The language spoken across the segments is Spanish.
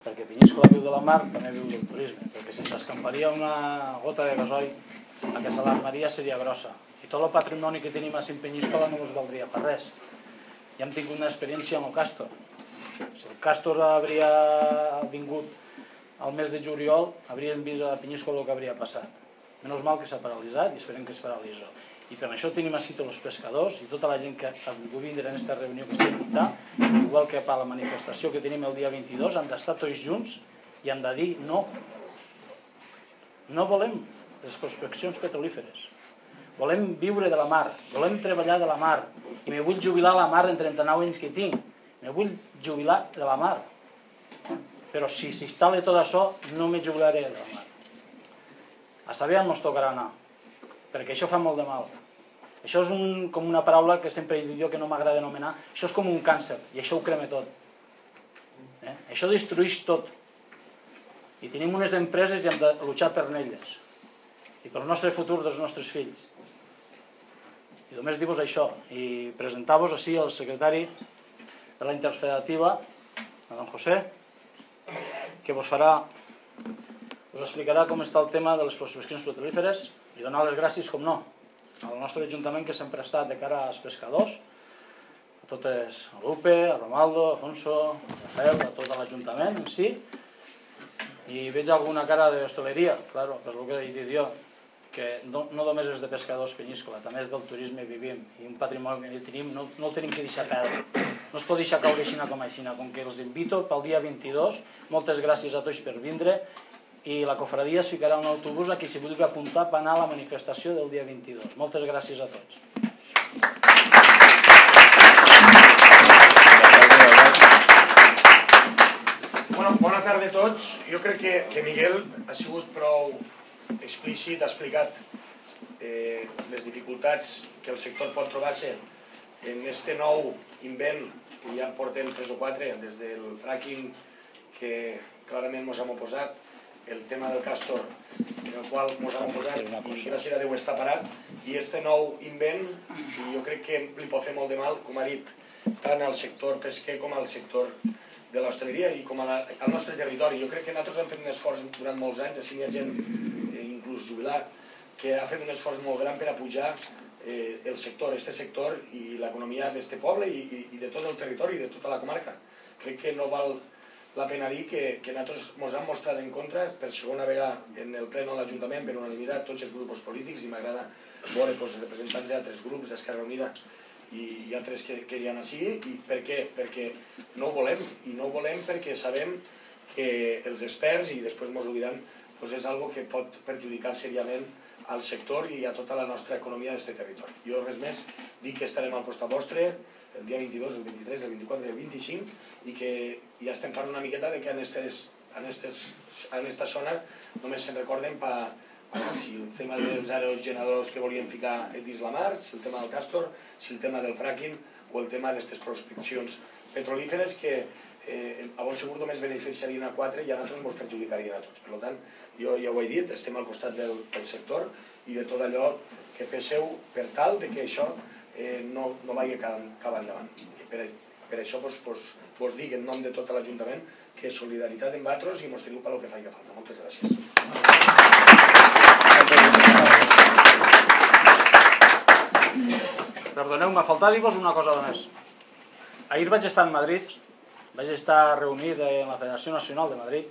perquè Peníscola viu de la mar, també viu del turisme, perquè si s'escamparia una gota de gasoil, la que s'alarmaria seria grossa. I tot el patrimoni que tenim a Cint Peníscola no ens valdria per res. Ja hem tingut una experiència amb el Càstor. Si el Càstor hauria vingut al mes de juliol, hauríem vist a Peníscola el que hauria passat. Menys mal que s'ha paralitzat i esperem que es paralitzi. I per això tenim així tots els pescadors i tota la gent que ha vingut vindre en aquesta reunió que estem muntant, igual que per la manifestació que tenim el dia 22, han d'estar tots junts i han de dir no. No volem les prospeccions petrolíferes. Volem viure de la mar, volem treballar de la mar i me vull jubilar a la mar en 39 anys que tinc. Me vull jubilar de la mar. Però si s'instal·la tot això, no me jubilaré de la mar. A saber on ens tocarà anar, perquè això fa molt de mal. Això és com una paraula que sempre he dit jo que no m'agrada anomenar. Això és com un càncer i això ho crema tot. Això destrueix tot. I tenim unes empreses i hem de luchar per elles. I pel nostre futur dels nostres fills. I només dir-vos això. I presentar-vos així el secretari de la interfederativa, a don José, que vos explicarà com està el tema de les prospeccions petrolíferes i donar les gràcies, com no, al nostre ajuntament que sempre ha estat de cara als pescadors, a totes, a Lupe, a Romaldo, a Afonso, a Rafael, a tot l'Ajuntament en si, i veig alguna cara d'hostaleria, claro, per el que he dit jo, que no només és de pescadors Peníscola, també és del turisme vivim, i un patrimoni que tenim no el tenim que deixar perdre. No es pot deixar caure així com així, com que els invito pel dia 22, moltes gràcies a tots per vindre, i la cofradia es ficarà un autobús a qui s'hi vulgui apuntar per anar a la manifestació del dia 22. Moltes gràcies a tots. Bona tarda a tots. Jo crec que Miguel ha sigut prou explícit, ha explicat les dificultats que el sector pot trobar-se en aquest nou invent que ja en portem 3 o 4, des del fracking que clarament ens hem oposat, el tema del Càstor, en el qual ens hem oposat i gràcies a Déu està parat, i aquest nou invent jo crec que li pot fer molt de mal, com ha dit, tant al sector pesquer com al sector de l'hostaleria i com al nostre territori. Jo crec que nosaltres hem fet un esforç durant molts anys, així hi ha gent, inclús jubilat, que ha fet un esforç molt gran per a pujar el sector, este sector i l'economia d'este poble i de tot el territori i de tota la comarca. Crec que no val la pena dir que nosaltres ens hem mostrat en contra per segona vegada en el ple de l'Ajuntament per unanimitat tots els grups polítics, i m'agrada veure representants d'altres grups, d'Esquerra Unida i altres que hi ha així. I per què? Perquè no ho volem, i no ho volem perquè sabem que els experts, i després ens ho diran, és una cosa que pot perjudicar seriament al sector i a tota la nostra economia d'aquest territori. Jo res més, dic que estarem al costat vostre el dia 22, el 23, el 24 i el 25, i que ja estem farts una miqueta que en aquesta zona només se'n recorden si el tema dels aerogeneradors que volien ficar dins la mar, si el tema del Càstor, si el tema del fracking o el tema d'aquestes prospeccions petrolíferes que a bon segur només beneficiarien a 4 i a nosaltres ens perjudicarien a tots. Per tant, jo ja ho he dit, estem al costat del sector i de tot allò que féssiu per tal que això no vagi cap endavant. Per això vos dic en nom de tot l'Ajuntament que solidaritat amb vosaltres i mos teniu pel que faci falta. Moltes gràcies. Perdoneu, m'ha faltat dir-vos una cosa més. Ahir vaig estar en Madrid, vaig estar reunit en la Federació Nacional de Madrid,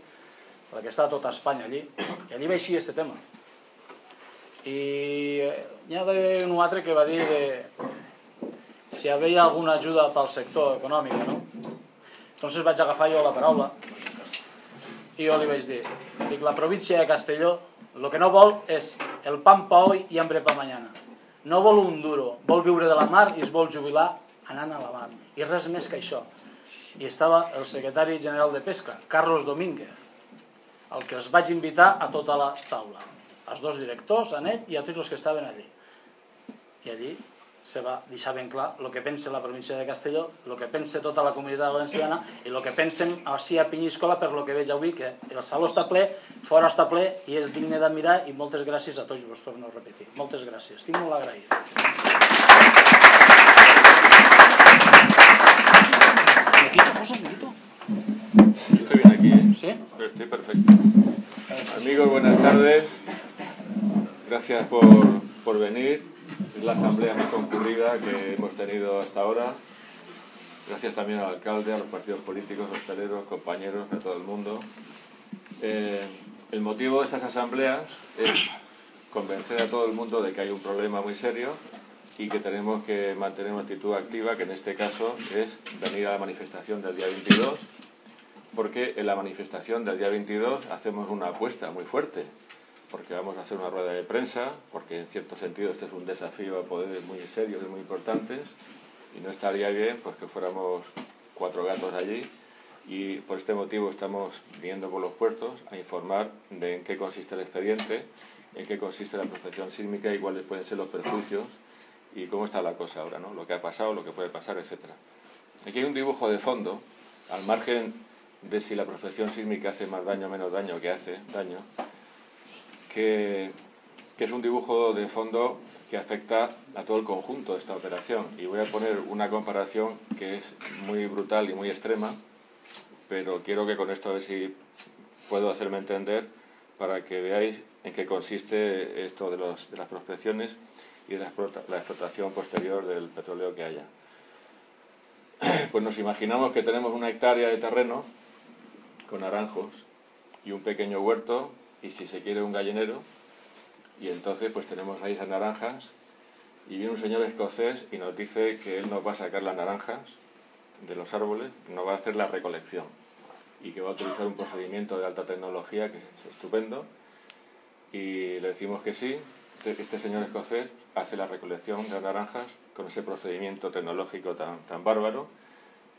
la que està a tota Espanya allí, i allí vaig dir aquest tema. I hi ha un altre que va dir si hi havia alguna ajuda pel sector econòmic, no? Entonces vaig agafar jo la paraula i jo li vaig dir, la província de Castelló el que no vol és el pan pa hoy y hambre pa mañana. No vol un duro, vol viure de la mar i es vol jubilar anant a la mar. I res més que això. I estava el secretari general de Pesca, Carlos Domínguez, el que els vaig invitar a tota la taula. Els dos directors, a ell i a tots els que estaven allí. I allí se va deixar ben clar el que pensa la província de Castelló, el que pensa tota la comunitat valenciana i el que pensem així a Peníscola, per el que veig avui, que el saló està ple, fora està ple i és digne d'admirar, i moltes gràcies a tots, vos torno a repetir. Moltes gràcies, estic molt agraït. ¿Me quito? Estoy bien aquí, ¿eh? ¿Sí? Estoy perfecto. Amigos, buenas tardes. Gracias por venir. Es la asamblea más concurrida que hemos tenido hasta ahora. Gracias también al alcalde, a los partidos políticos, hosteleros, compañeros, a todo el mundo. El motivo de estas asambleas es convencer a todo el mundo de que hay un problema muy serio y que tenemos que mantener una actitud activa, que en este caso es venir a la manifestación del día 22, porque en la manifestación del día 22 hacemos una apuesta muy fuerte, porque vamos a hacer una rueda de prensa, porque en cierto sentido este es un desafío a poderes muy serios y muy importantes, y no estaría bien pues que fuéramos 4 gatos allí, y por este motivo estamos viniendo por los puertos a informar de en qué consiste el expediente, en qué consiste la prospección sísmica y cuáles pueden ser los perjuicios y cómo está la cosa ahora, ¿no? Lo que ha pasado, lo que puede pasar, etc. Aquí hay un dibujo de fondo, al margen de si la prospección sísmica hace más daño o menos daño, que hace daño, que es un dibujo de fondo que afecta a todo el conjunto de esta operación. Y voy a poner una comparación que es muy brutal y muy extrema, pero quiero que con esto a ver si puedo hacerme entender para que veáis en qué consiste esto de las prospecciones y de la explotación posterior del petróleo que haya. Pues nos imaginamos que tenemos una hectárea de terreno con naranjos y un pequeño huerto y, si se quiere, un gallinero, y entonces pues tenemos ahí esas naranjas y viene un señor escocés y nos dice que él nos va a sacar las naranjas de los árboles, nos va a hacer la recolección y que va a utilizar un procedimiento de alta tecnología que es estupendo, y le decimos que sí. Este señor escocés hace la recolección de las naranjas con ese procedimiento tecnológico tan bárbaro,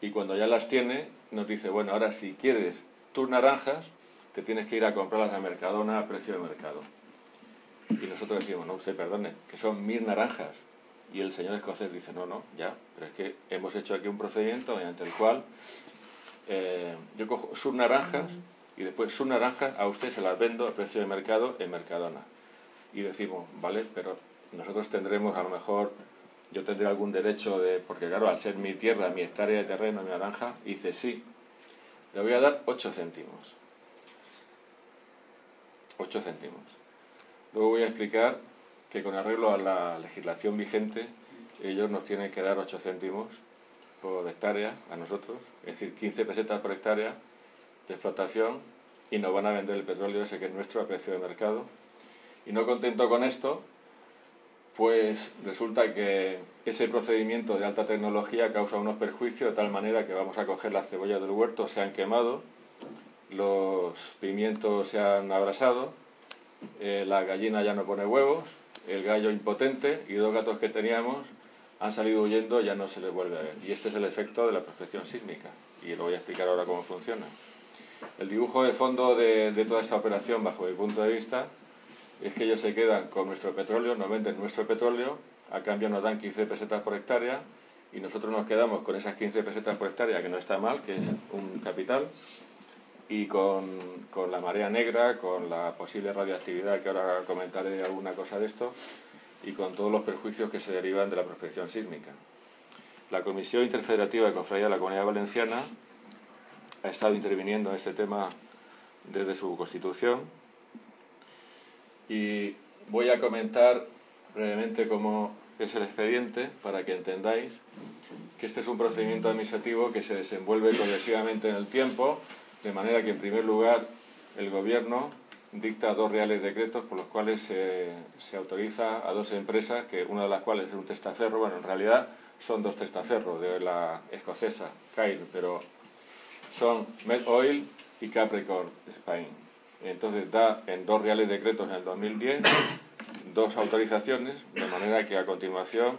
y cuando ya las tiene nos dice, bueno, ahora si quieres tus naranjas te tienes que ir a comprarlas a Mercadona a precio de mercado. Y nosotros decimos, no, usted perdone, que son 1000 naranjas. Y el señor escocés dice, no, ya, pero es que hemos hecho aquí un procedimiento mediante el cual yo cojo sus naranjas y después sus naranjas a usted se las vendo a precio de mercado en Mercadona. Y decimos, vale, pero nosotros tendremos, a lo mejor, yo tendré algún derecho porque claro, al ser mi tierra, mi hectárea de terreno, mi naranja, y dice, sí, le voy a dar 8 céntimos. 8 céntimos. Luego voy a explicar que con arreglo a la legislación vigente, ellos nos tienen que dar 8 céntimos por hectárea a nosotros, es decir, 15 pesetas por hectárea de explotación, y nos van a vender el petróleo ese que es nuestro a precio de mercado. Y no contento con esto, pues resulta que ese procedimiento de alta tecnología causa unos perjuicios de tal manera que vamos a coger las cebollas del huerto, se han quemado, los pimientos se han abrasado, la gallina ya no pone huevos, el gallo impotente y 2 gatos que teníamos han salido huyendo, ya no se les vuelve a ver. Y este es el efecto de la prospección sísmica, y lo voy a explicar ahora cómo funciona. El dibujo de fondo de toda esta operación, bajo mi punto de vista, es que ellos se quedan con nuestro petróleo, nos venden nuestro petróleo, a cambio nos dan 15 pesetas por hectárea, y nosotros nos quedamos con esas 15 pesetas por hectárea, que no está mal, que es un capital, y con la marea negra, con la posible radioactividad, que ahora comentaré alguna cosa de esto, y con todos los perjuicios que se derivan de la prospección sísmica. La Comisión Interfederativa de Cofradía de la Comunidad Valenciana ha estado interviniendo en este tema desde su constitución, y voy a comentar brevemente cómo es el expediente para que entendáis que este es un procedimiento administrativo que se desenvuelve progresivamente en el tiempo, de manera que, en primer lugar, el Gobierno dicta 2 reales decretos por los cuales se autoriza a 2 empresas, que una de las cuales es un testaferro, bueno, en realidad son 2 testaferros de la escocesa, Kyle, pero son Med Oil y Capricorn Spain. Entonces da en 2 reales decretos en el 2010 2 autorizaciones, de manera que a continuación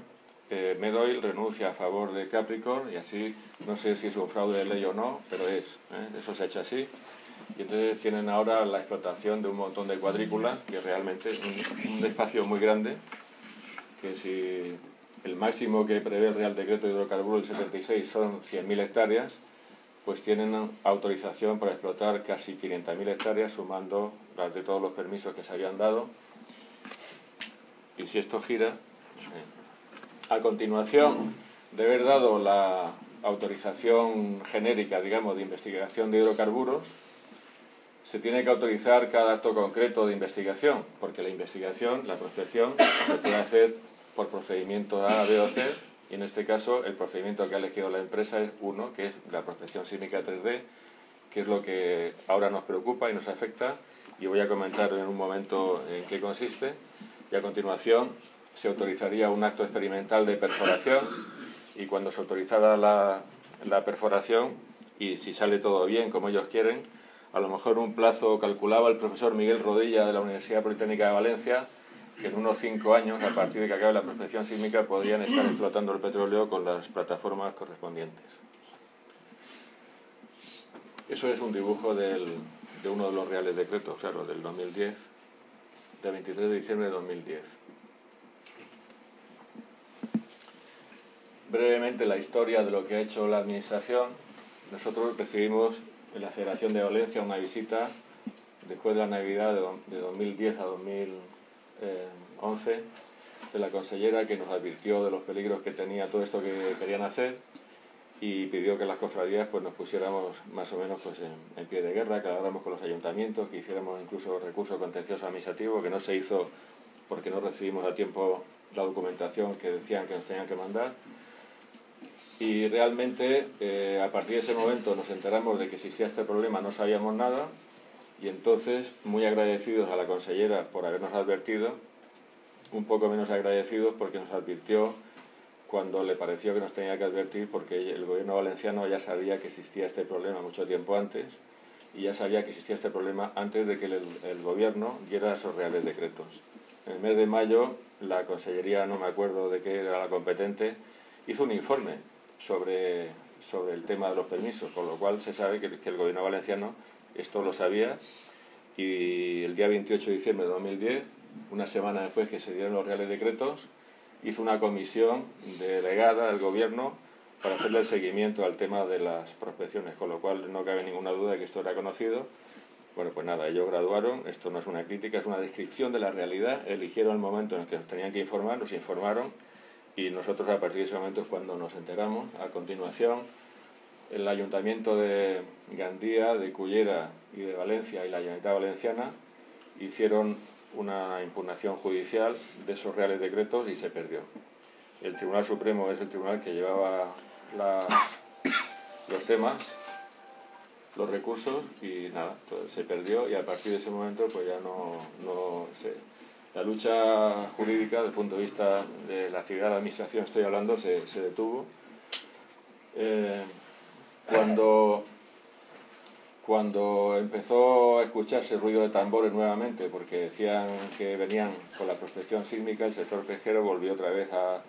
Med Oil renuncia a favor de Capricorn, y así, no sé si es un fraude de ley o no, pero eso se ha hecho así. Y entonces tienen ahora la explotación de un montón de cuadrículas, que realmente es un espacio muy grande, que si el máximo que prevé el Real Decreto de Hidrocarburos del 76 son 100.000 hectáreas, pues tienen autorización para explotar casi 500.000 hectáreas, sumando las de todos los permisos que se habían dado. Y si esto gira, a continuación de haber dado autorización genérica, digamos, de investigación de hidrocarburos, se tiene que autorizar cada acto concreto de investigación, porque la investigación, la prospección, se puede hacer por procedimiento A, B o C, y en este caso el procedimiento que ha elegido la empresa es uno, que es la prospección sísmica 3D, que es lo que ahora nos preocupa y nos afecta, y voy a comentar en un momento en qué consiste, y a continuación se autorizaría un acto experimental de perforación, y cuando se autorizara la perforación, y si sale todo bien como ellos quieren, a lo mejor un plazo calculaba el profesor Miguel Rodilla de la Universidad Politécnica de Valencia, que en unos 5 años, a partir de que acabe la prospección sísmica, podrían estar explotando el petróleo con las plataformas correspondientes. Eso es un dibujo de uno de los reales decretos, claro, del 2010, del 23 de diciembre de 2010. Brevemente la historia de lo que ha hecho la Administración. Nosotros recibimos en la Federación de Valencia una visita después de la Navidad de 2010 a 2011 de la consellera, que nos advirtió de los peligros que tenía todo esto que querían hacer y pidió que las cofradías pues nos pusiéramos más o menos pues en pie de guerra, que habláramos con los ayuntamientos, que hiciéramos incluso recurso contencioso administrativo, que no se hizo porque no recibimos a tiempo la documentación que decían que nos tenían que mandar. Y realmente a partir de ese momento nos enteramos de que existía este problema, no sabíamos nada, y entonces muy agradecidos a la consellera por habernos advertido, un poco menos agradecidos porque nos advirtió cuando le pareció que nos tenía que advertir, porque el gobierno valenciano ya sabía que existía este problema mucho tiempo antes, y ya sabía que existía este problema antes de que el gobierno diera esos reales decretos. En el mes de mayo la consellería, no me acuerdo de qué era la competente, hizo un informe sobre el tema de los permisos, con lo cual se sabe que el gobierno valenciano esto lo sabía, y el día 28 de diciembre de 2010, una semana después que se dieron los reales decretos, hizo una comisión delegada del gobierno para hacerle el seguimiento al tema de las prospecciones, con lo cual no cabe ninguna duda de que esto era conocido. Bueno, pues nada, ellos graduaron, esto no es una crítica, es una descripción de la realidad, eligieron el momento en el que nos tenían que informar, nos informaron, y nosotros a partir de ese momento es cuando nos enteramos. A continuación, el Ayuntamiento de Gandía, de Cullera y de Valencia y la Generalitat Valenciana hicieron una impugnación judicial de esos reales decretos y se perdió. El Tribunal Supremo es el tribunal que llevaba los temas, los recursos, y nada, se perdió, y a partir de ese momento pues ya no sé. La lucha jurídica, desde el punto de vista de la actividad de la Administración, estoy hablando, se detuvo. Cuando empezó a escucharse ruido de tambores nuevamente, porque decían que venían con la prospección sísmica, el sector pesquero volvió otra vez a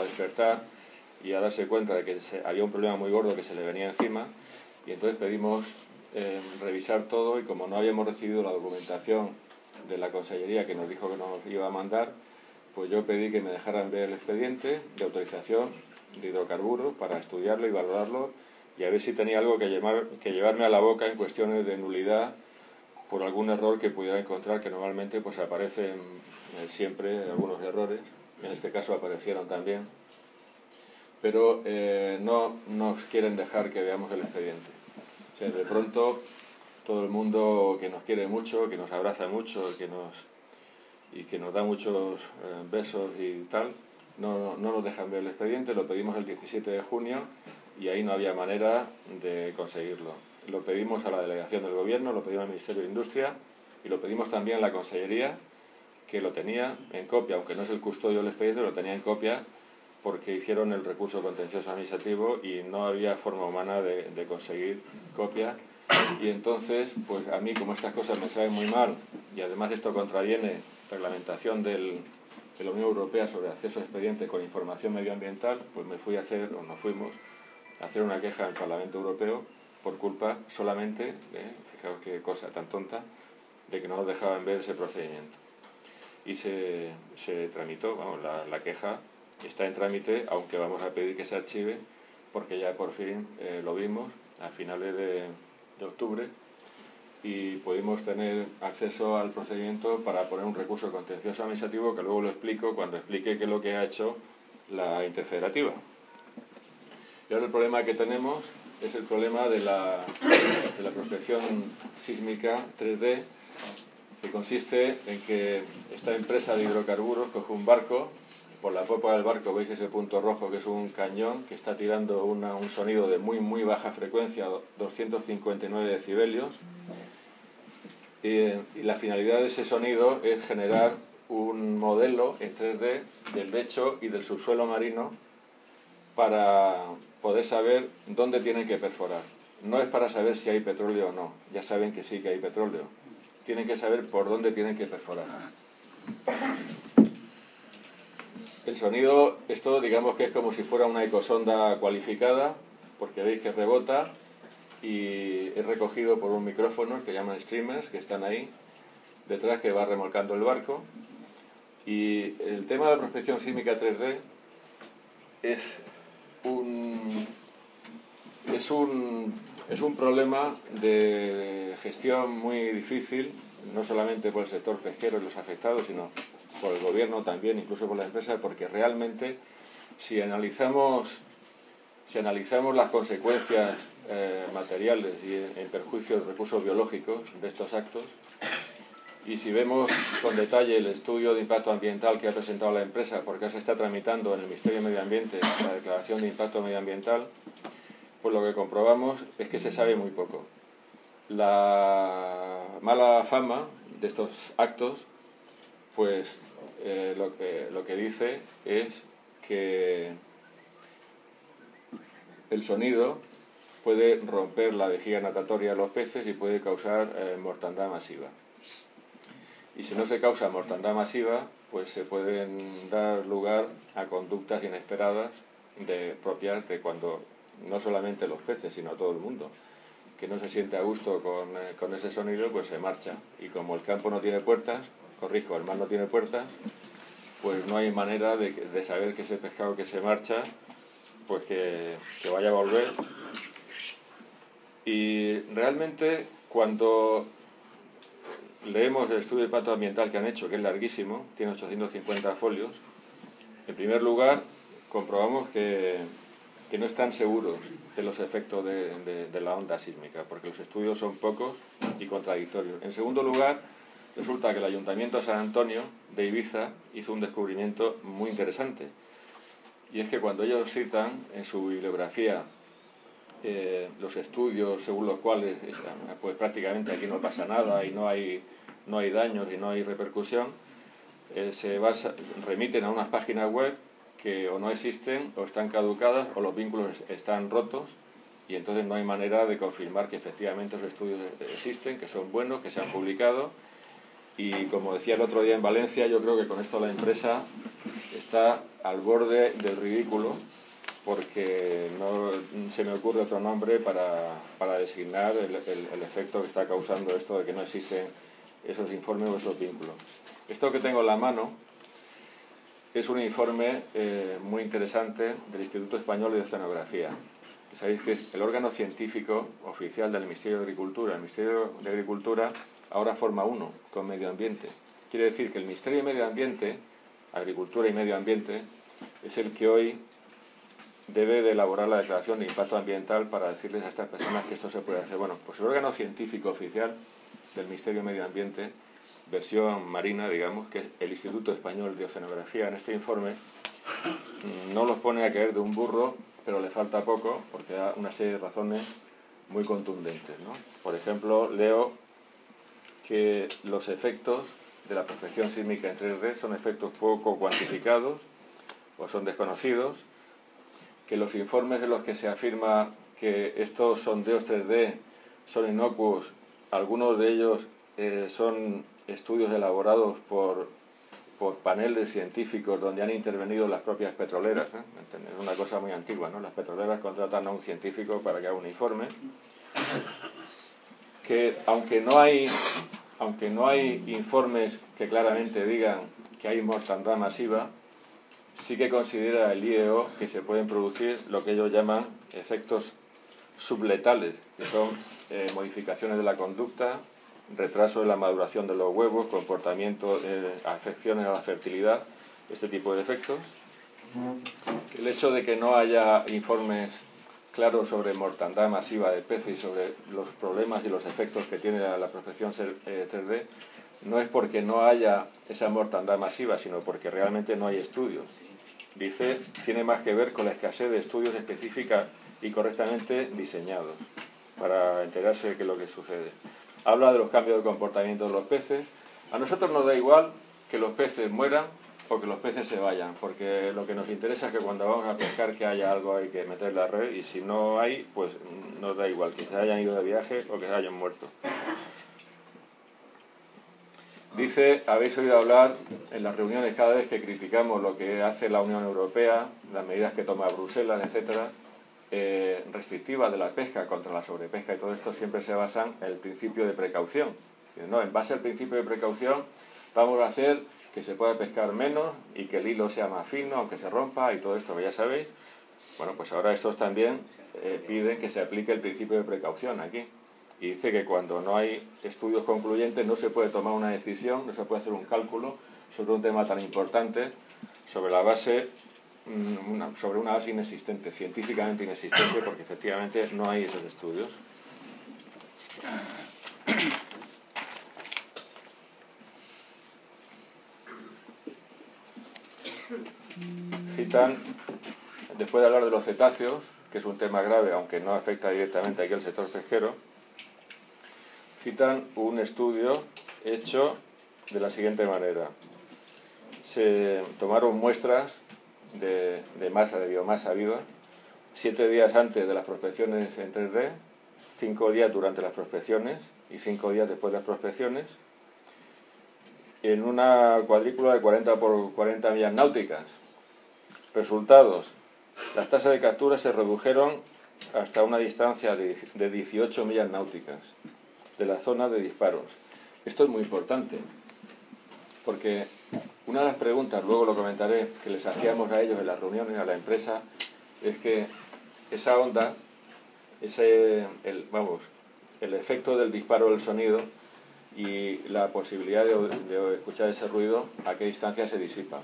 despertar y a darse cuenta de que había un problema muy gordo que se le venía encima, y entonces pedimos revisar todo, y como no habíamos recibido la documentación de la consellería que nos dijo que nos iba a mandar, pues yo pedí que me dejaran ver el expediente de autorización de hidrocarburos para estudiarlo y valorarlo, y a ver si tenía algo que llevarme a la boca en cuestiones de nulidad por algún error que pudiera encontrar, que normalmente pues aparecen siempre algunos errores. En este caso aparecieron también, pero no nos quieren dejar que veamos el expediente. O sea, de pronto todo el mundo que nos quiere mucho, que nos abraza mucho y que nos da muchos besos y tal, no nos dejan ver el expediente. Lo pedimos el 17 de junio y ahí no había manera de conseguirlo. Lo pedimos a la delegación del gobierno, lo pedimos al Ministerio de Industria y lo pedimos también a la consellería, que lo tenía en copia, aunque no es el custodio del expediente, lo tenía en copia porque hicieron el recurso contencioso administrativo y no había forma humana de conseguir copia. Y entonces, pues a mí, como estas cosas me saben muy mal, y además esto contraviene reglamentación de la Unión Europea sobre acceso a expedientes con información medioambiental, pues nos fuimos a hacer una queja al Parlamento Europeo por culpa solamente fijaos qué cosa tan tonta, de que no nos dejaban ver ese procedimiento. Y se tramitó, vamos, la queja está en trámite, aunque vamos a pedir que se archive, porque ya por fin lo vimos a finales de octubre, y pudimos tener acceso al procedimiento para poner un recurso contencioso administrativo, que luego lo explico cuando explique qué es lo que ha hecho la interfederativa. Y ahora el problema que tenemos es el problema de la prospección sísmica 3D, que consiste en que esta empresa de hidrocarburos coge un barco, por la popa del barco veis ese punto rojo que es un cañón que está tirando un sonido de muy baja frecuencia, 259 decibelios, y la finalidad de ese sonido es generar un modelo en 3D del lecho y del subsuelo marino para poder saber dónde tienen que perforar. No es para saber si hay petróleo o no, ya saben que sí que hay petróleo. Tienen que saber por dónde tienen que perforar. El sonido, esto digamos que es como si fuera una ecosonda cualificada, porque veis que rebota y es recogido por un micrófono que llaman streamers, que están ahí detrás, que va remolcando el barco. Y el tema de la prospección sísmica 3D es un problema de gestión muy difícil, no solamente por el sector pesquero y los afectados, sino por el gobierno también, incluso por la empresa, porque realmente si analizamos las consecuencias materiales y en perjuicio de recursos biológicos de estos actos, y si vemos con detalle el estudio de impacto ambiental que ha presentado la empresa, porque se está tramitando en el Ministerio de Medio Ambiente la declaración de impacto medioambiental, pues lo que comprobamos es que se sabe muy poco. La mala fama de estos actos, pues lo que dice es que el sonido puede romper la vejiga natatoria de los peces y puede causar mortandad masiva. Y si no se causa mortandad masiva, pues se pueden dar lugar a conductas inesperadas propias de cuando no solamente los peces, sino todo el mundo, que no se siente a gusto con ese sonido, pues se marcha. Y como el campo no tiene puertas, el mar no tiene puertas, pues no hay manera de saber que ese pescado que se marcha, pues que vaya a volver. Y realmente cuando leemos el estudio de impacto ambiental que han hecho, que es larguísimo, tiene 850 folios, en primer lugar comprobamos que no están seguros de los efectos de la onda sísmica, porque los estudios son pocos y contradictorios. En segundo lugar, resulta que el Ayuntamiento de San Antonio de Ibiza hizo un descubrimiento muy interesante, y es que cuando ellos citan en su bibliografía los estudios según los cuales pues prácticamente aquí no pasa nada y no hay daños y no hay repercusión, remiten a unas páginas web que o no existen o están caducadas o los vínculos están rotos, y entonces no hay manera de confirmar que efectivamente esos estudios existen, que son buenos, que se han publicado. Y como decía el otro día en Valencia, yo creo que con esto la empresa está al borde del ridículo, porque no se me ocurre otro nombre para designar el efecto que está causando esto de que no existen esos informes o esos vínculos. Esto que tengo en la mano es un informe muy interesante del Instituto Español de Oceanografía. Sabéis que es el órgano científico oficial del Ministerio de Agricultura. El Ministerio de Agricultura ahora forma uno con Medio Ambiente. Quiere decir que el Ministerio de Medio Ambiente, Agricultura y Medio Ambiente, es el que hoy debe de elaborar la declaración de impacto ambiental para decirles a estas personas que esto se puede hacer. Bueno, pues el órgano científico oficial del Ministerio de Medio Ambiente, versión marina, digamos, que es el Instituto Español de Oceanografía, en este informe no los pone a caer de un burro, pero le falta poco, porque da una serie de razones muy contundentes, ¿no? Por ejemplo, leo que los efectos de la prospección sísmica en 3D son efectos poco cuantificados o son desconocidos, que los informes en los que se afirma que estos sondeos 3D son inocuos, algunos de ellos son estudios elaborados por paneles científicos donde han intervenido las propias petroleras, ¿eh? Es una cosa muy antigua, ¿no? Las petroleras contratan a un científico para que haga un informe, que aunque no hay informes que claramente digan que hay mortandad masiva, sí que considera el IEO que se pueden producir lo que ellos llaman efectos subletales, que son modificaciones de la conducta, retraso de la maduración de los huevos, comportamiento, afecciones a la fertilidad, este tipo de efectos. El hecho de que no haya informes claro sobre mortandad masiva de peces y sobre los problemas y los efectos que tiene la prospección 3D, no es porque no haya esa mortandad masiva, sino porque realmente no hay estudios. Dice, tiene más que ver con la escasez de estudios específicos y correctamente diseñados para enterarse de qué es lo que sucede. Habla de los cambios de comportamiento de los peces. A nosotros nos da igual que los peces mueran o que los peces se vayan, porque lo que nos interesa es que cuando vamos a pescar que haya algo ahí que meter la red, y si no hay, pues nos da igual que se hayan ido de viaje o que se hayan muerto. Dice, habéis oído hablar en las reuniones cada vez que criticamos lo que hace la Unión Europea, las medidas que toma Bruselas, etcétera, restrictivas de la pesca contra la sobrepesca y todo esto, siempre se basan en el principio de precaución. No, en base al principio de precaución vamos a hacer que se pueda pescar menos y que el hilo sea más fino, aunque se rompa y todo esto que ya sabéis. Bueno, pues ahora estos también piden que se aplique el principio de precaución aquí. Y dice que cuando no hay estudios concluyentes no se puede tomar una decisión, no se puede hacer un cálculo sobre un tema tan importante sobre la base, sobre una base inexistente, científicamente inexistente, porque efectivamente no hay esos estudios. Citan, después de hablar de los cetáceos, que es un tema grave, aunque no afecta directamente aquí al sector pesquero, citan un estudio hecho de la siguiente manera. Se tomaron muestras de biomasa viva, 7 días antes de las prospecciones en 3D, 5 días durante las prospecciones y 5 días después de las prospecciones, en una cuadrícula de 40 por 40 millas náuticas. Resultados: las tasas de captura se redujeron hasta una distancia de 18 millas náuticas de la zona de disparos. Esto es muy importante, porque una de las preguntas, luego lo comentaré, que les hacíamos a ellos en las reuniones, a la empresa, es que esa onda, el efecto del disparo del sonido y la posibilidad de escuchar ese ruido, a qué distancia se disipa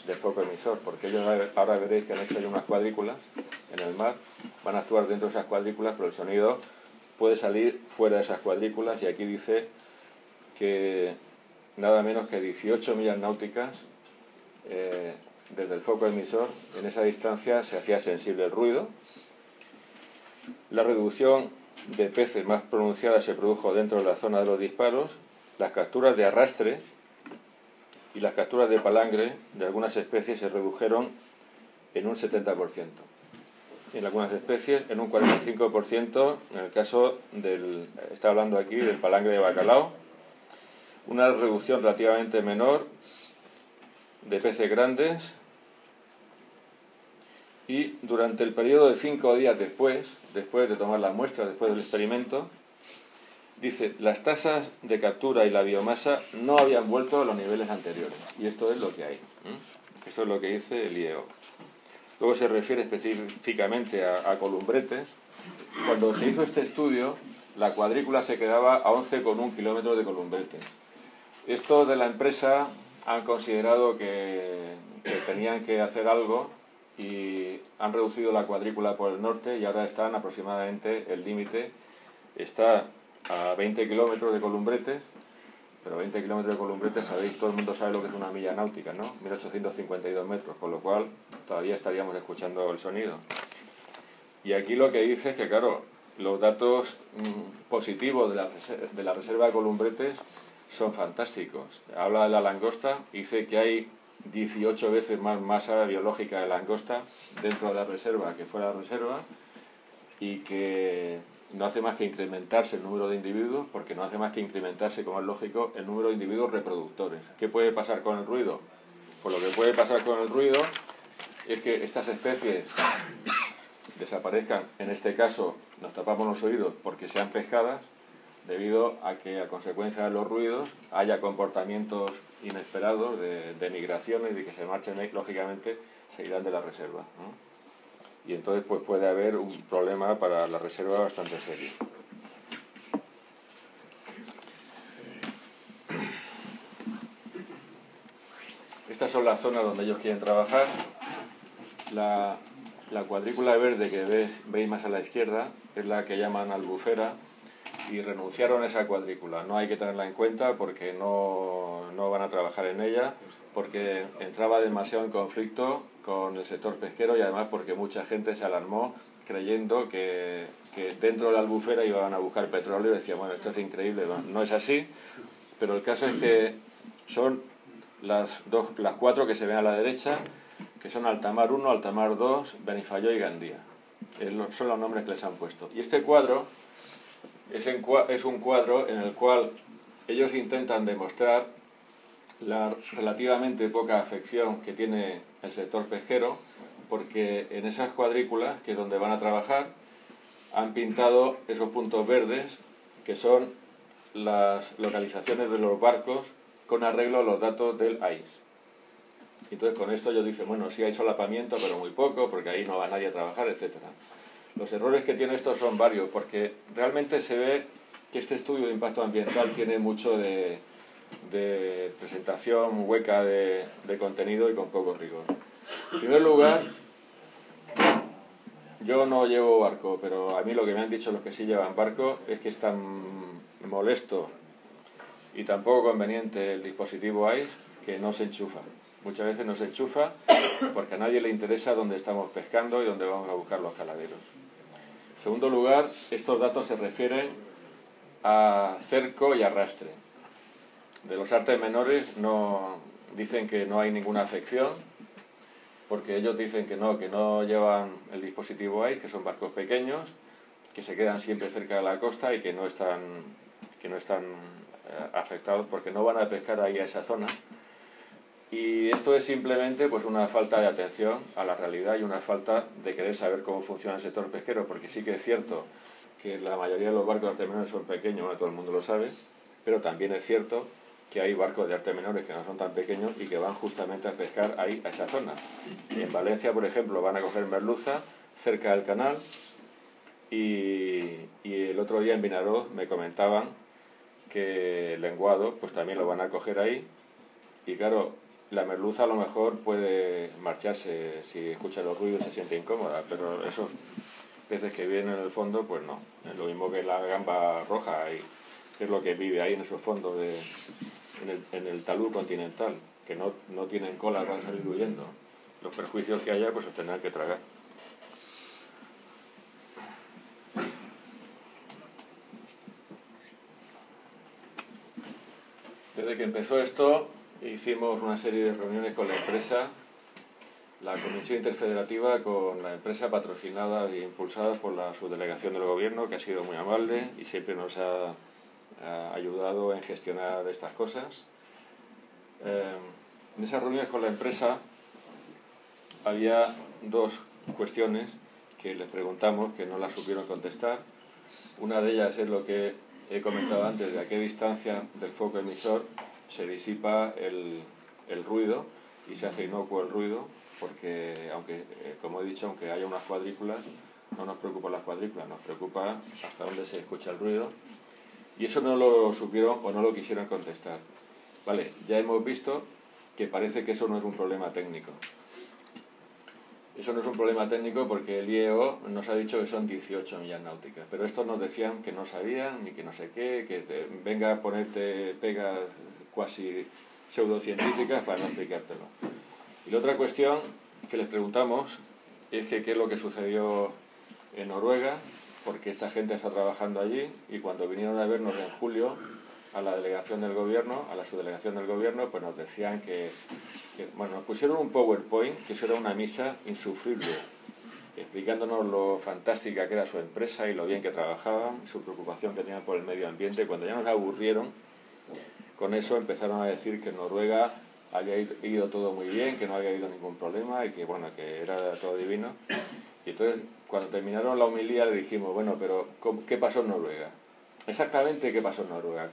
del foco emisor, porque ellos ahora veréis que han hecho ya unas cuadrículas en el mar, van a actuar dentro de esas cuadrículas, pero el sonido puede salir fuera de esas cuadrículas, y aquí dice que nada menos que 18 millas náuticas desde el foco emisor, en esa distancia se hacía sensible el ruido. La reducción de peces más pronunciada se produjo dentro de la zona de los disparos. Las capturas de arrastre y las capturas de palangre de algunas especies se redujeron en un 70%. En algunas especies en un 45%, en el caso está hablando aquí del palangre de bacalao. Una reducción relativamente menor de peces grandes, y durante el periodo de 5 días después de tomar las muestras, después del experimento, dice, las tasas de captura y la biomasa no habían vuelto a los niveles anteriores. Y esto es lo que hay. Esto es lo que dice el IEO. Luego se refiere específicamente a columbretes. Cuando se hizo este estudio, la cuadrícula se quedaba a 11,1 kilómetros de columbretes. Estos de la empresa han considerado que tenían que hacer algo y han reducido la cuadrícula por el norte, y ahora están aproximadamente, el límite está a 20 kilómetros de columbretes, pero 20 kilómetros de columbretes, sabéis, todo el mundo sabe lo que es una milla náutica, ¿no? 1852 metros, con lo cual todavía estaríamos escuchando el sonido. Y aquí lo que dice es que, claro, los datos positivos de la reserva de columbretes son fantásticos. Habla de la langosta, dice que hay 18 veces más masa biológica de langosta dentro de la reserva que fuera de la reserva, y que no hace más que incrementarse el número de individuos, porque no hace más que incrementarse, como es lógico, el número de individuos reproductores. ¿Qué puede pasar con el ruido? Pues lo que puede pasar con el ruido es que estas especies desaparezcan. En este caso nos tapamos los oídos porque sean pescadas, debido a que a consecuencia de los ruidos haya comportamientos inesperados de migraciones y de que se marchen, lógicamente se irán de la reserva, ¿no? Y entonces pues puede haber un problema para la reserva bastante serio. Estas son las zonas donde ellos quieren trabajar. la cuadrícula verde que veis más a la izquierda es la que llaman albufera y renunciaron a esa cuadrícula. No hay que tenerla en cuenta porque no van a trabajar en ella, porque entraba demasiado en conflicto con el sector pesquero y además porque mucha gente se alarmó creyendo que dentro de la albufera iban a buscar petróleo y decían, bueno, esto es increíble. No es así, pero el caso es que son las 4 que se ven a la derecha, que son Altamar 1, Altamar 2, Benifayó y Gandía. Son los nombres que les han puesto. Y este cuadro es un cuadro en el cual ellos intentan demostrar la relativamente poca afección que tiene el sector pesquero, porque en esas cuadrículas, que es donde van a trabajar, han pintado esos puntos verdes, que son las localizaciones de los barcos con arreglo a los datos del AIS. Entonces con esto ellos dicen, bueno, sí hay solapamiento, pero muy poco, porque ahí no va nadie a trabajar, etc. Los errores que tiene esto son varios, porque realmente se ve que este estudio de impacto ambiental tiene mucho de presentación hueca de contenido y con poco rigor. En primer lugar, yo no llevo barco, pero a mí lo que me han dicho los que sí llevan barco es que es tan molesto y tan poco conveniente el dispositivo AIS que no se enchufa. Muchas veces no se enchufa porque a nadie le interesa dónde estamos pescando y dónde vamos a buscar los caladeros. En segundo lugar, estos datos se refieren a cerco y arrastre. De los artes menores dicen que no hay ninguna afección, porque ellos dicen que no llevan el dispositivo AIS, que son barcos pequeños, que se quedan siempre cerca de la costa y que no están afectados porque no van a pescar ahí a esa zona. Y esto es simplemente pues una falta de atención a la realidad y una falta de querer saber cómo funciona el sector pesquero, porque sí que es cierto que la mayoría de los barcos de arte menores son pequeños, bueno, todo el mundo lo sabe, pero también es cierto que hay barcos de arte menores que no son tan pequeños y que van justamente a pescar ahí a esa zona. En Valencia, por ejemplo, van a coger merluza cerca del canal y el otro día en Vinaròs me comentaban que el lenguado pues también lo van a coger ahí y claro, la merluza a lo mejor puede marcharse si escucha los ruidos y se siente incómoda, pero esos peces que viven en el fondo pues no, es lo mismo que la gamba roja, que es lo que vive ahí en esos fondos en el talud continental, que no tienen cola para salir huyendo. Los perjuicios que haya pues los tendrán que tragar. Desde que empezó esto hicimos una serie de reuniones con la empresa, la Comisión Interfederativa, con la empresa patrocinada e impulsada por la subdelegación del gobierno, que ha sido muy amable y siempre nos ha ayudado en gestionar estas cosas. En esas reuniones con la empresa había 2 cuestiones que les preguntamos que no las supieron contestar. Una de ellas es lo que he comentado antes, de a qué distancia del foco emisor se disipa el ruido y se hace inocuo el ruido, porque aunque, como he dicho, aunque haya unas cuadrículas, no nos preocupan las cuadrículas, nos preocupa hasta dónde se escucha el ruido. Y eso no lo supieron o no lo quisieron contestar. Vale, ya hemos visto que parece que eso no es un problema técnico. Eso no es un problema técnico porque el IEO nos ha dicho que son 18 millas náuticas, pero estos nos decían que no sabían, ni que no sé qué, que venga a ponerte pegas cuasi pseudocientíficas para no explicártelo. Y la otra cuestión que les preguntamos es que qué es lo que sucedió en Noruega, porque esta gente está trabajando allí y cuando vinieron a vernos en julio a la delegación del gobierno, a la subdelegación del gobierno, pues nos decían bueno, nos pusieron un PowerPoint, que eso era una misa insufrible, explicándonos lo fantástica que era su empresa y lo bien que trabajaban, su preocupación que tenían por el medio ambiente. Cuando ya nos aburrieron con eso, empezaron a decir que en Noruega había ido todo muy bien, que no había habido ningún problema y que, bueno, que era todo divino. Y entonces, cuando terminaron la homilía, le dijimos, bueno, pero ¿qué pasó en Noruega? Exactamente, ¿qué pasó en Noruega?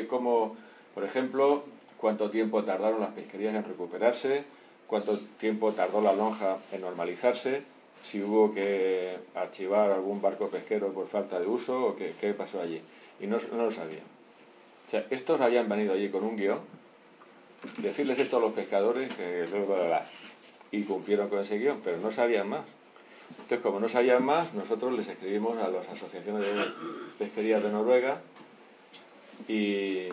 ¿Cómo, por ejemplo, cuánto tiempo tardaron las pesquerías en recuperarse? ¿Cuánto tiempo tardó la lonja en normalizarse? ¿Si hubo que archivar algún barco pesquero por falta de uso? ¿O qué pasó allí? Y no lo sabían. O sea, estos habían venido allí con un guión, decirles esto a los pescadores, y cumplieron con ese guión, pero no sabían más. Entonces, como no sabían más, nosotros les escribimos a las asociaciones de pesquería de Noruega y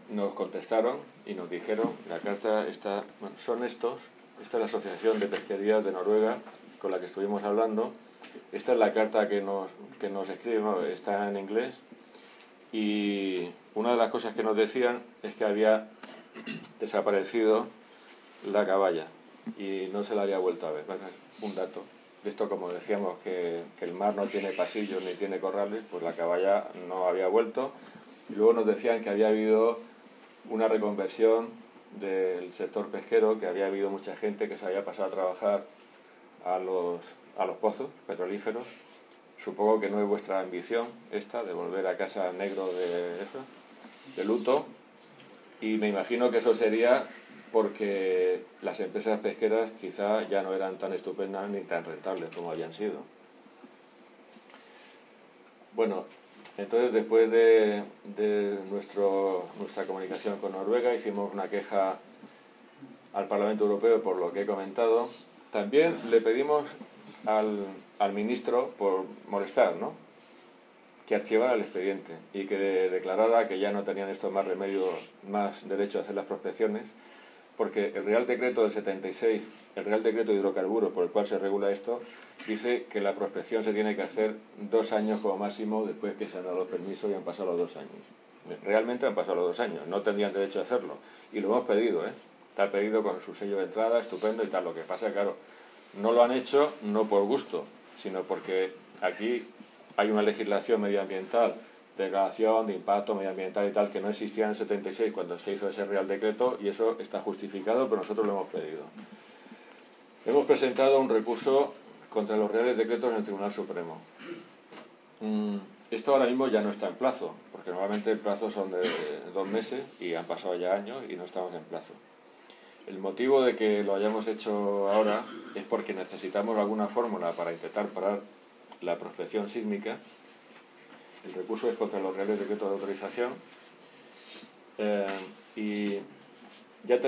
nos contestaron y nos dijeron, la carta está, bueno, son estos, esta es la Asociación de Pesquería de Noruega con la que estuvimos hablando, esta es la carta que nos escriben, ¿no? Está en inglés, y una de las cosas que nos decían es que había desaparecido la caballa y no se la había vuelto a ver. Bueno, es un dato. De esto, como decíamos, que el mar no tiene pasillos ni tiene corrales, pues la caballa no había vuelto. Y luego nos decían que había habido una reconversión del sector pesquero, que había habido mucha gente que se había pasado a trabajar a los pozos petrolíferos. Supongo que no es vuestra ambición esta, de volver a casa negro de luto, y me imagino que eso sería porque las empresas pesqueras quizá ya no eran tan estupendas ni tan rentables como habían sido. Bueno, entonces después de nuestra comunicación con Noruega hicimos una queja al Parlamento Europeo por lo que he comentado. También le pedimos al ministro, por molestar, ¿no?, que archivara el expediente y que declarara que ya no tenían estos más remedio, más derecho a hacer las prospecciones, porque el Real Decreto del 76, el Real Decreto de Hidrocarburos por el cual se regula esto, dice que la prospección se tiene que hacer 2 años como máximo después que se han dado los permisos y han pasado los 2 años. Realmente han pasado los 2 años, no tendrían derecho a hacerlo. Y lo hemos pedido, está pedido con su sello de entrada, estupendo y tal. Lo que pasa, claro, no lo han hecho no por gusto, sino porque aquí hay una legislación medioambiental, declaración de impacto medioambiental y tal, que no existía en el 76 cuando se hizo ese Real Decreto, y eso está justificado, pero nosotros lo hemos pedido. Hemos presentado un recurso contra los Reales Decretos en el Tribunal Supremo. Esto ahora mismo ya no está en plazo, porque normalmente el plazo son de 2 meses y han pasado ya años y no estamos en plazo. El motivo de que lo hayamos hecho ahora es porque necesitamos alguna fórmula para intentar parar la prospección sísmica. El recurso es contra los Reales Decretos de autorización y ya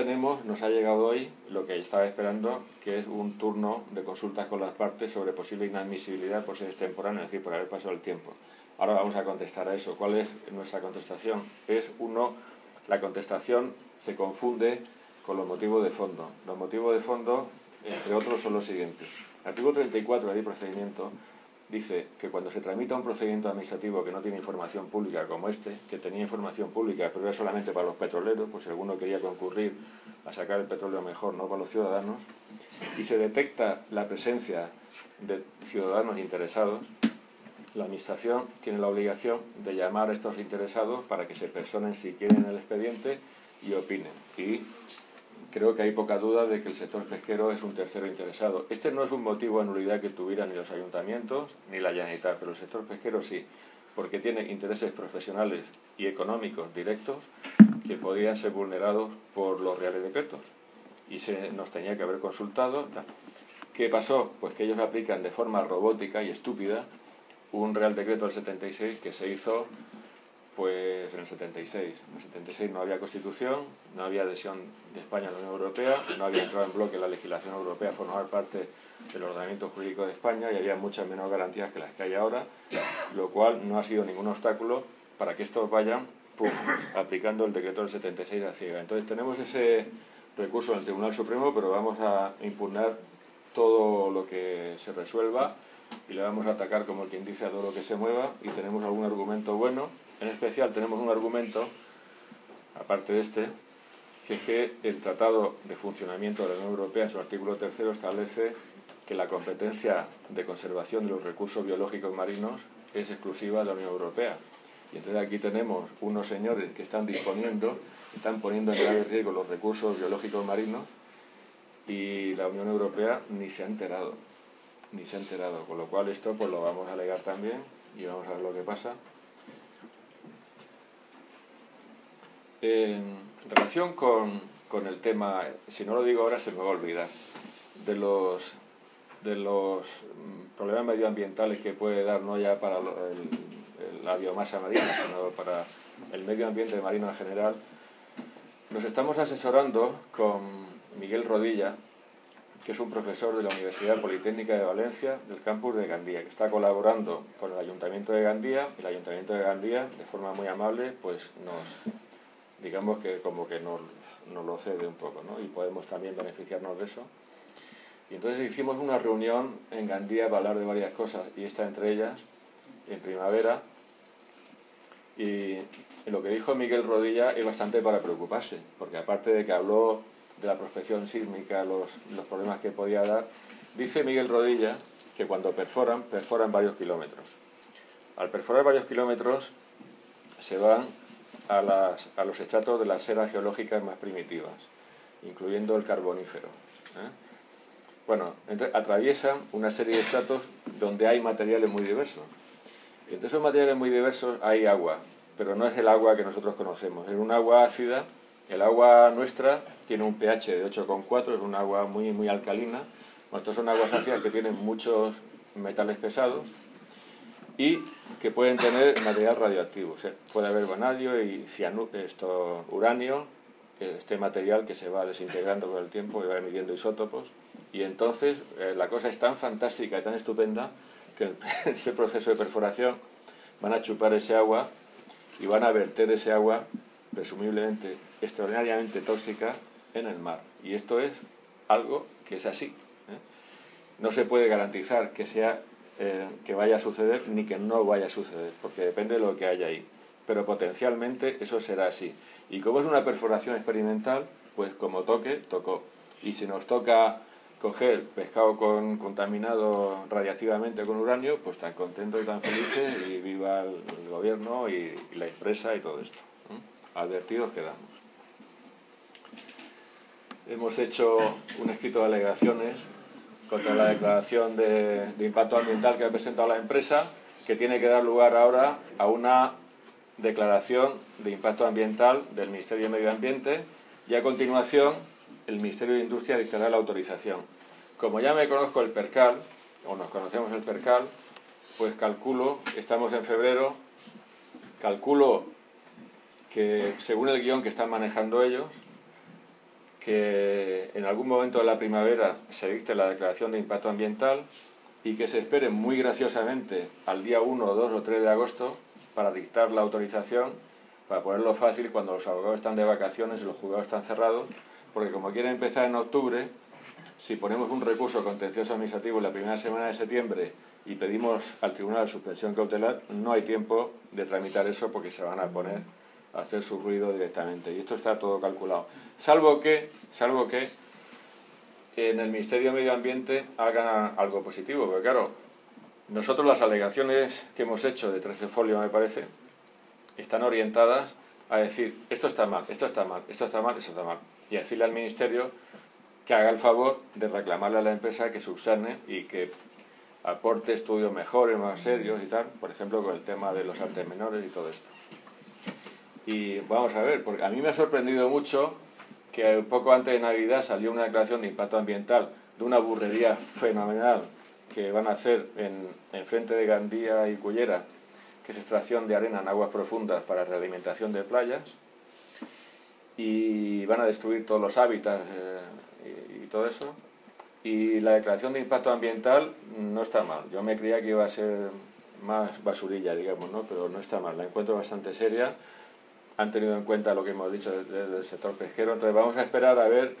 nos ha llegado hoy lo que estaba esperando, que es un turno de consultas con las partes sobre posible inadmisibilidad por ser extemporáneo, es decir, por haber pasado el tiempo. Ahora vamos a contestar a eso. ¿Cuál es nuestra contestación? La contestación se confunde con los motivos de fondo. Los motivos de fondo, entre otros, son los siguientes. El artículo 34 de la Ley de Procedimiento dice que cuando se tramita un procedimiento administrativo que no tiene información pública como este, que tenía información pública pero era solamente para los petroleros, pues si alguno quería concurrir a sacar el petróleo mejor, no para los ciudadanos, y se detecta la presencia de ciudadanos interesados, la Administración tiene la obligación de llamar a estos interesados para que se personen si quieren el expediente y opinen. Y creo que hay poca duda de que el sector pesquero es un tercero interesado. Este no es un motivo de nulidad que tuvieran ni los ayuntamientos ni la Generalitat, pero el sector pesquero sí, porque tiene intereses profesionales y económicos directos que podrían ser vulnerados por los Reales Decretos. Y nos tenía que haber consultado. ¿Qué pasó? Pues que ellos aplican de forma robótica y estúpida un Real Decreto del 76 que se hizo pues en el 76. En el 76 no había Constitución, no había adhesión de España a la Unión Europea, no había entrado en bloque la legislación europea a formar parte del ordenamiento jurídico de España y había muchas menos garantías que las que hay ahora, lo cual no ha sido ningún obstáculo para que estos vayan aplicando el decreto del 76 a ciega. Entonces tenemos ese recurso en el Tribunal Supremo, pero vamos a impugnar todo lo que se resuelva y le vamos a atacar, como quien dice, a todo lo que se mueva, y tenemos algún argumento bueno. En especial tenemos un argumento, aparte de este, que es que el Tratado de Funcionamiento de la Unión Europea, en su artículo 3, establece que la competencia de conservación de los recursos biológicos marinos es exclusiva de la Unión Europea. Y entonces aquí tenemos unos señores que están poniendo en grave riesgo los recursos biológicos marinos, y la Unión Europea ni se ha enterado, con lo cual esto pues lo vamos a alegar también y vamos a ver lo que pasa. En relación con el tema, si no lo digo ahora se me va a olvidar, de los problemas medioambientales que puede dar, no ya para la biomasa marina, sino para el medio ambiente marino en general, nos estamos asesorando con Miguel Rodilla, que es un profesor de la Universidad Politécnica de Valencia, del campus de Gandía, que está colaborando con el Ayuntamiento de Gandía, y el Ayuntamiento de Gandía, de forma muy amable, pues digamos que como que nos lo cede un poco, ¿no? Y podemos también beneficiarnos de eso. Y entonces hicimos una reunión en Gandía para hablar de varias cosas, y esta entre ellas, en primavera, y lo que dijo Miguel Rodilla es bastante para preocuparse, porque aparte de que habló de la prospección sísmica, los problemas que podía dar, dice Miguel Rodilla que cuando perforan varios kilómetros. Al perforar varios kilómetros se van a los estratos de las eras geológicas más primitivas, incluyendo el carbonífero. Bueno, entonces atraviesan una serie de estratos donde hay materiales muy diversos. Y entre esos materiales muy diversos hay agua, pero no es el agua que nosotros conocemos, es un agua ácida. El agua nuestra tiene un pH de 8,4, es un agua muy, muy alcalina. Bueno, estas son aguas ácidas que tienen muchos metales pesados y que pueden tener material radioactivo. O sea, puede haber vanadio y uranio, este material que se va desintegrando con el tiempo y va emitiendo isótopos. Y entonces la cosa es tan fantástica y tan estupenda que en ese proceso de perforación van a chupar ese agua y van a verter ese agua, presumiblemente extraordinariamente tóxica, en el mar. Y esto es algo que es así. No se puede garantizar que vaya a suceder ni que no vaya a suceder, porque depende de lo que haya ahí. Pero potencialmente eso será así. Y como es una perforación experimental, pues como toque, tocó. Y si nos toca coger pescado contaminado radiactivamente con uranio, pues tan contentos y tan felices, y viva el gobierno y la empresa y todo esto. Advertidos quedamos. Hemos hecho un escrito de alegaciones contra la declaración de impacto ambiental que ha presentado la empresa, que tiene que dar lugar ahora a una declaración de impacto ambiental del Ministerio de Medio Ambiente, y a continuación el Ministerio de Industria dictará la autorización. Como ya me conozco el percal, o nos conocemos el percal, pues calculo, estamos en febrero, calculo que según el guión que están manejando ellos, que en algún momento de la primavera se dicte la declaración de impacto ambiental y que se espere muy graciosamente al día 1, 2 o 3 de agosto para dictar la autorización, para ponerlo fácil cuando los abogados están de vacaciones y los juzgados están cerrados, porque como quieren empezar en octubre, si ponemos un recurso contencioso administrativo en la primera semana de septiembre y pedimos al tribunal suspensión cautelar, no hay tiempo de tramitar eso porque se van a poner a hacer su ruido directamente. Y esto está todo calculado. Salvo que en el Ministerio de Medio Ambiente hagan algo positivo, porque claro, nosotros las alegaciones que hemos hecho de 13 folios, me parece, están orientadas a decir esto está mal, esto está mal, esto está mal, esto está mal. Y decirle al Ministerio que haga el favor de reclamarle a la empresa que subsane y que aporte estudios mejores, más serios y tal, por ejemplo con el tema de los artes menores y todo esto. Y vamos a ver, porque a mí me ha sorprendido mucho que poco antes de Navidad salió una declaración de impacto ambiental de una burrería fenomenal que van a hacer en frente de Gandía y Cullera, que es extracción de arena en aguas profundas para realimentación de playas, y van a destruir todos los hábitats y todo eso. Y la declaración de impacto ambiental no está mal. Yo me creía que iba a ser más basurilla, digamos, ¿no? Pero no está mal, la encuentro bastante seria. Han tenido en cuenta lo que hemos dicho del sector pesquero. Entonces vamos a esperar a ver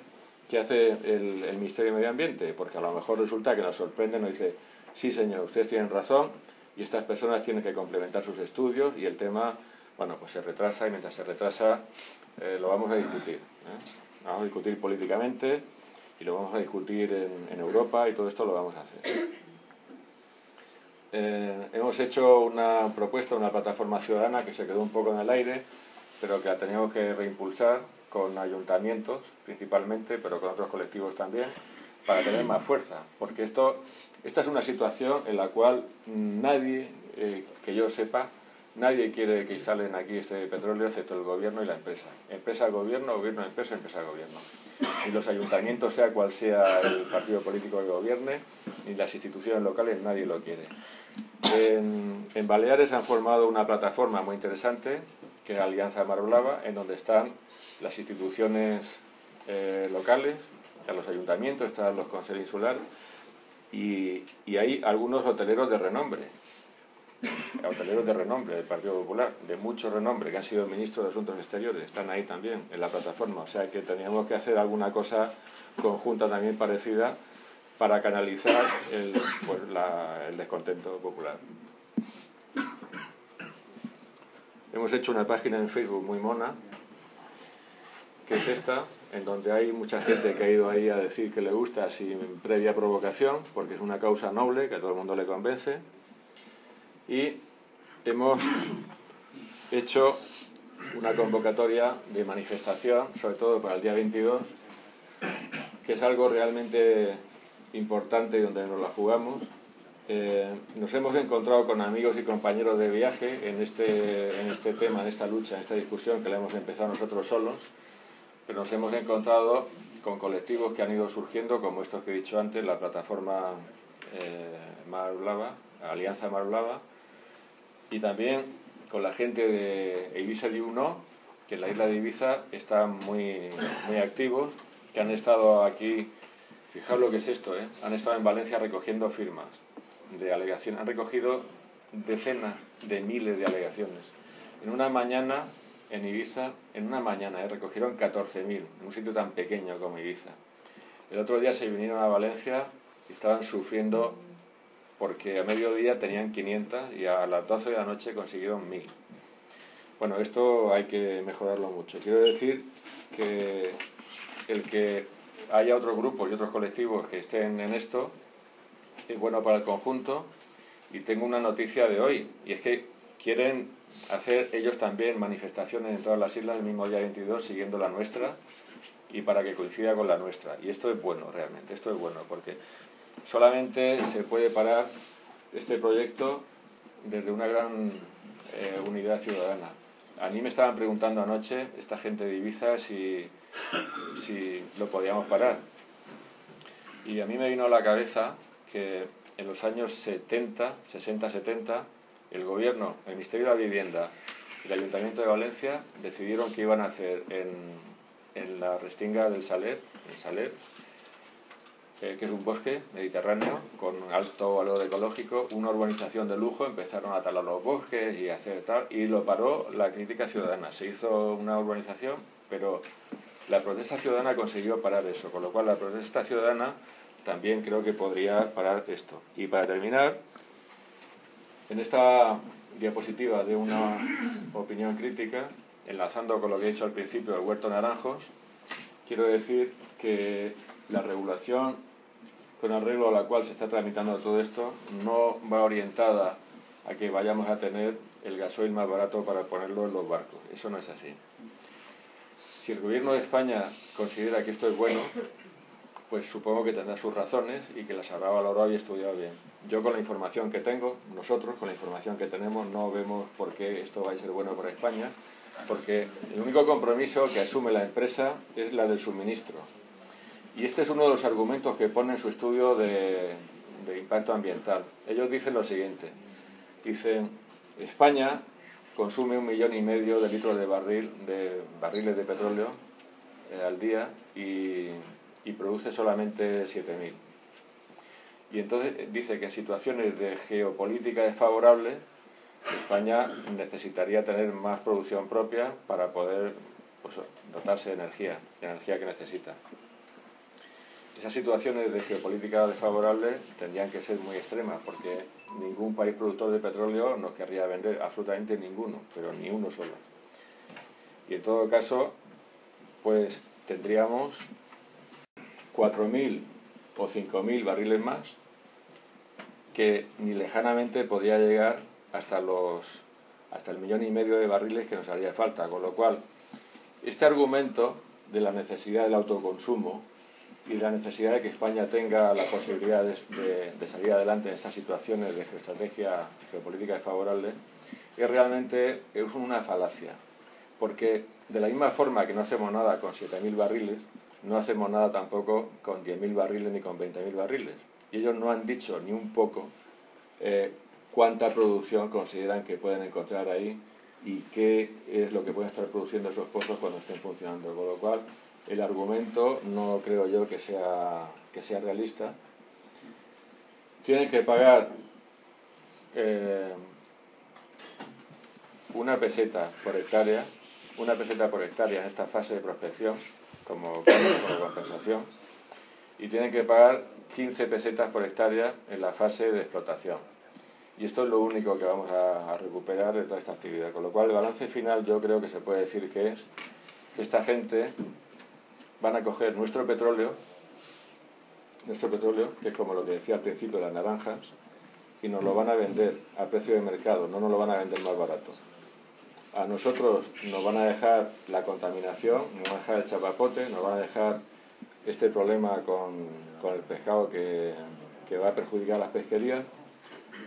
qué hace el Ministerio de Medio Ambiente, porque a lo mejor resulta que nos sorprende, nos dice, sí señor, ustedes tienen razón y estas personas tienen que complementar sus estudios, y el tema, bueno, pues se retrasa, y mientras se retrasa lo vamos a discutir. Lo vamos a discutir políticamente y lo vamos a discutir en Europa, y todo esto lo vamos a hacer. Hemos hecho una propuesta, una plataforma ciudadana que se quedó un poco en el aire, pero que la teníamos que reimpulsar con ayuntamientos principalmente, pero con otros colectivos también, para tener más fuerza, porque esta es una situación en la cual nadie, que yo sepa, nadie quiere que instalen aquí este petróleo excepto el gobierno y la empresa. Empresa, gobierno, gobierno, empresa, empresa, gobierno. Ni los ayuntamientos, sea cual sea el partido político que gobierne, ni las instituciones locales, nadie lo quiere. En Baleares han formado una plataforma muy interesante, que es Alianza Mar Blava, en donde están las instituciones locales, están los ayuntamientos, están los consejos insulares y hay algunos hoteleros de renombre del Partido Popular, de mucho renombre, que han sido ministros de Asuntos Exteriores, están ahí también en la plataforma, o sea que teníamos que hacer alguna cosa conjunta también parecida para canalizar el descontento popular. Hemos hecho una página en Facebook muy mona, que es esta, en donde hay mucha gente que ha ido ahí a decir que le gusta sin previa provocación, porque es una causa noble, que a todo el mundo le convence. Y hemos hecho una convocatoria de manifestación, sobre todo para el día 22, que es algo realmente importante y donde nos la jugamos. Nos hemos encontrado con amigos y compañeros de viaje en este tema, en esta lucha, en esta discusión que la hemos empezado nosotros solos, pero nos hemos encontrado con colectivos que han ido surgiendo, como estos que he dicho antes, la plataforma Mar Blava, Alianza Mar Blava, y también con la gente de Ibiza de Uno, que en la isla de Ibiza están muy activos, que han estado aquí, fijaos lo que es esto, han estado en Valencia recogiendo firmas de alegación, han recogido decenas de miles de alegaciones. En una mañana en Ibiza, recogieron 14.000, en un sitio tan pequeño como Ibiza. El otro día se vinieron a Valencia y estaban sufriendo porque a mediodía tenían 500 y a las 12 de la noche consiguieron 1.000. Bueno, esto hay que mejorarlo mucho. Quiero decir que el que haya otros grupos y otros colectivos que estén en esto es bueno para el conjunto. Y tengo una noticia de hoy, y es que quieren hacer ellos también manifestaciones en todas las islas el mismo día 22 siguiendo la nuestra y para que coincida con la nuestra. Y esto es bueno realmente, esto es bueno porque solamente se puede parar este proyecto desde una gran unidad ciudadana. A mí me estaban preguntando anoche esta gente de Ibiza si lo podíamos parar. Y a mí me vino a la cabeza que en los años 60-70, el gobierno, el Ministerio de la Vivienda y el Ayuntamiento de Valencia decidieron que iban a hacer en la Restinga del Saler, que es un bosque mediterráneo con alto valor ecológico, una urbanización de lujo. Empezaron a talar los bosques y a hacer tal, y lo paró la crítica ciudadana. Se hizo una urbanización, pero la protesta ciudadana consiguió parar eso, con lo cual la protesta ciudadana también creo que podría parar esto. Y para terminar, en esta diapositiva de una opinión crítica, enlazando con lo que he dicho al principio del Huerto Naranjos, quiero decir que la regulación con arreglo a la cual se está tramitando todo esto no va orientada a que vayamos a tener el gasoil más barato para ponerlo en los barcos. Eso no es así. Si el gobierno de España considera que esto es bueno, pues supongo que tendrá sus razones y que las habrá valorado y estudiado bien. Yo con la información que tengo, nosotros con la información que tenemos, no vemos por qué esto va a ser bueno para España, porque el único compromiso que asume la empresa es la del suministro. Y este es uno de los argumentos que pone en su estudio de impacto ambiental. Ellos dicen lo siguiente, dicen, España consume 1,5 millones de litros de barriles de petróleo al día y produce solamente 7.000. Y entonces dice que en situaciones de geopolítica desfavorables, España necesitaría tener más producción propia para poder dotarse de energía que necesita. Esas situaciones de geopolítica desfavorables tendrían que ser muy extremas, porque ningún país productor de petróleo nos querría vender, absolutamente ninguno, pero ni uno solo. Y en todo caso, pues tendríamos 4.000 o 5.000 barriles más, que ni lejanamente podría llegar hasta el 1,5 millones de barriles que nos haría falta. Con lo cual, este argumento de la necesidad del autoconsumo y de la necesidad de que España tenga la posibilidad de salir adelante en estas situaciones de estrategia geopolítica desfavorable, realmente es una falacia. Porque de la misma forma que no hacemos nada con 7.000 barriles, no hacemos nada tampoco con 10.000 barriles ni con 20.000 barriles. Y ellos no han dicho ni un poco cuánta producción consideran que pueden encontrar ahí y qué es lo que pueden estar produciendo esos pozos cuando estén funcionando. Con lo cual, el argumento no creo yo que sea realista. Tienen que pagar una peseta por hectárea en esta fase de prospección como compensación, y tienen que pagar 15 pesetas por hectárea en la fase de explotación. Y esto es lo único que vamos a recuperar de toda esta actividad, con lo cual el balance final yo creo que se puede decir que es que esta gente van a coger nuestro petróleo, que es como lo que decía al principio, las naranjas, y nos lo van a vender a precio de mercado, no nos lo van a vender más barato. A nosotros nos van a dejar la contaminación, nos van a dejar el chapapote, nos van a dejar este problema con el pescado que va a perjudicar a las pesquerías,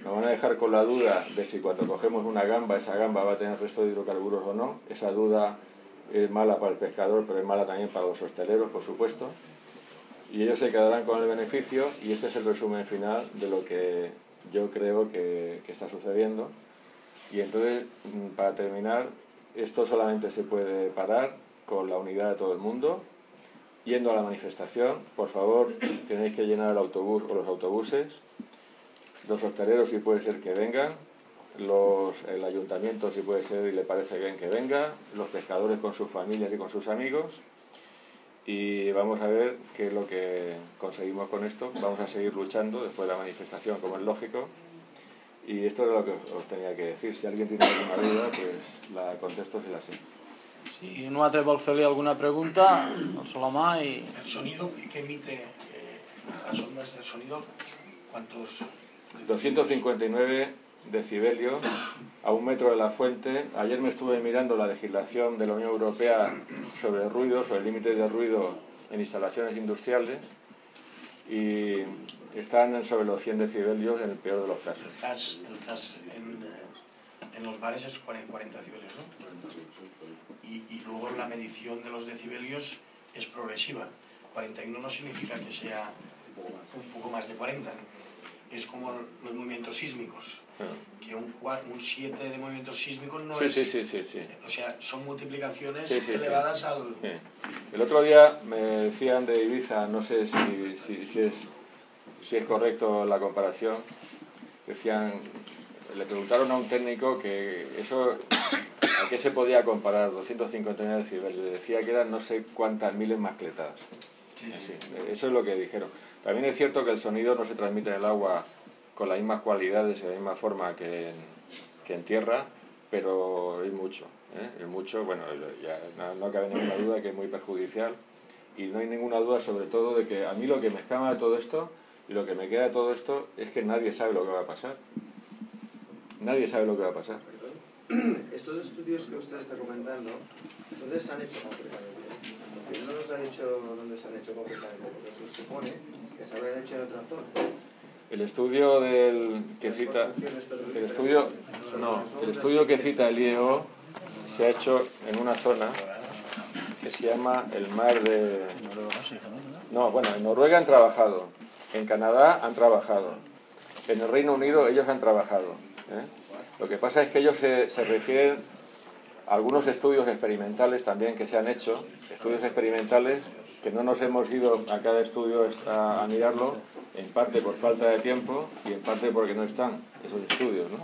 nos van a dejar con la duda de si cuando cogemos una gamba, esa gamba va a tener resto de hidrocarburos o no. Esa duda es mala para el pescador, pero es mala también para los hosteleros, por supuesto. Y ellos se quedarán con el beneficio, y este es el resumen final de lo que yo creo que está sucediendo. Y entonces, para terminar, esto solamente se puede parar con la unidad de todo el mundo, yendo a la manifestación. Por favor, tenéis que llenar el autobús o los autobuses. Los hosteleros, si puede ser que vengan, el ayuntamiento, si puede ser y le parece bien que venga, los pescadores con sus familias y con sus amigos, y vamos a ver qué es lo que conseguimos con esto. Vamos a seguir luchando después de la manifestación, como es lógico, y esto es lo que os tenía que decir. Si alguien tiene alguna duda, pues la contesto si la sé. Si un altre vol fer-li alguna pregunta, alça la mà i... El sonido que emite las ondas del sonido, ¿cuántos? 259 decibelios a 1 metro de la fuente. Ayer me estuve mirando la legislación de la Unión Europea sobre ruido, sobre límites de ruido en instalaciones industriales, y están sobre los 100 decibelios en el peor de los casos. El ZAS en los bares es 40 decibelios, ¿no? Y luego la medición de los decibelios es progresiva. 41 no significa que sea un poco más de 40. Es como los movimientos sísmicos, que un 7 de movimientos sísmicos no es... Sí. O sea, son multiplicaciones elevadas al... Sí. El otro día me decían de Ibiza, no sé si es correcto la comparación, decían, le preguntaron a un técnico que eso, ¿a qué se podía comparar? 259 decibelios, le decía que eran no sé cuántas miles mascletadas. Sí. Eso es lo que dijeron. También es cierto que el sonido no se transmite en el agua con las mismas cualidades y de la misma forma que en tierra, pero es mucho, es mucho. Bueno, ya no cabe ninguna duda que es muy perjudicial, y no hay ninguna duda sobre todo de que a mí lo que me escama de todo esto y lo que me queda de todo esto es que nadie sabe lo que va a pasar. Nadie sabe lo que va a pasar. Estos estudios que usted está comentando, ¿dónde se han hecho concretamente? Porque no nos han dicho dónde se han hecho concretamente, porque se supone que se habrían hecho en otra zona. El estudio que cita el estudio que cita el IEO se ha hecho en una zona que se llama el mar de... No, bueno, en Noruega han trabajado, en Canadá han trabajado, en el Reino Unido ellos han trabajado, Lo que pasa es que ellos se refieren a algunos estudios experimentales también que se han hecho, estudios experimentales que no nos hemos ido a cada estudio a mirarlo, en parte por falta de tiempo y en parte porque no están esos estudios, ¿no?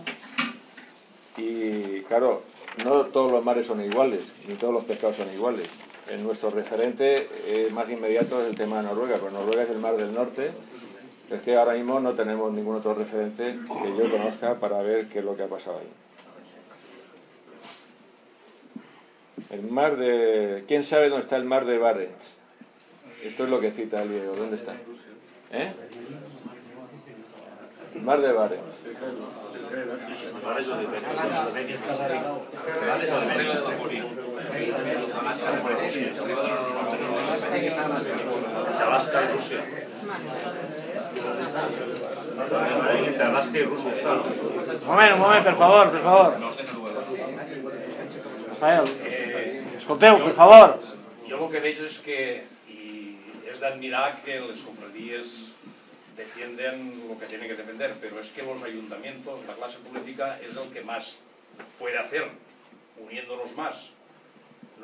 Y claro, no todos los mares son iguales, ni todos los pescados son iguales. En nuestro referente más inmediato es el tema de Noruega, pero Noruega es el mar del norte. Es que ahora mismo no tenemos ningún otro referente que yo conozca para ver qué es lo que ha pasado ahí. El mar de... ¿Quién sabe dónde está el mar de Barents? Esto es lo que cita el Diego. ¿Dónde está? El mar de Barents. Alaska y Rusia. Alaska y Rusia. Un moment, per favor. Rafael, escolteu, per favor. Jo el que veig és que és d'admirar que les confraries defienden lo que tienen que defender, pero es que los ayuntamientos, la clase política es el que más puede hacer, uniéndonos más.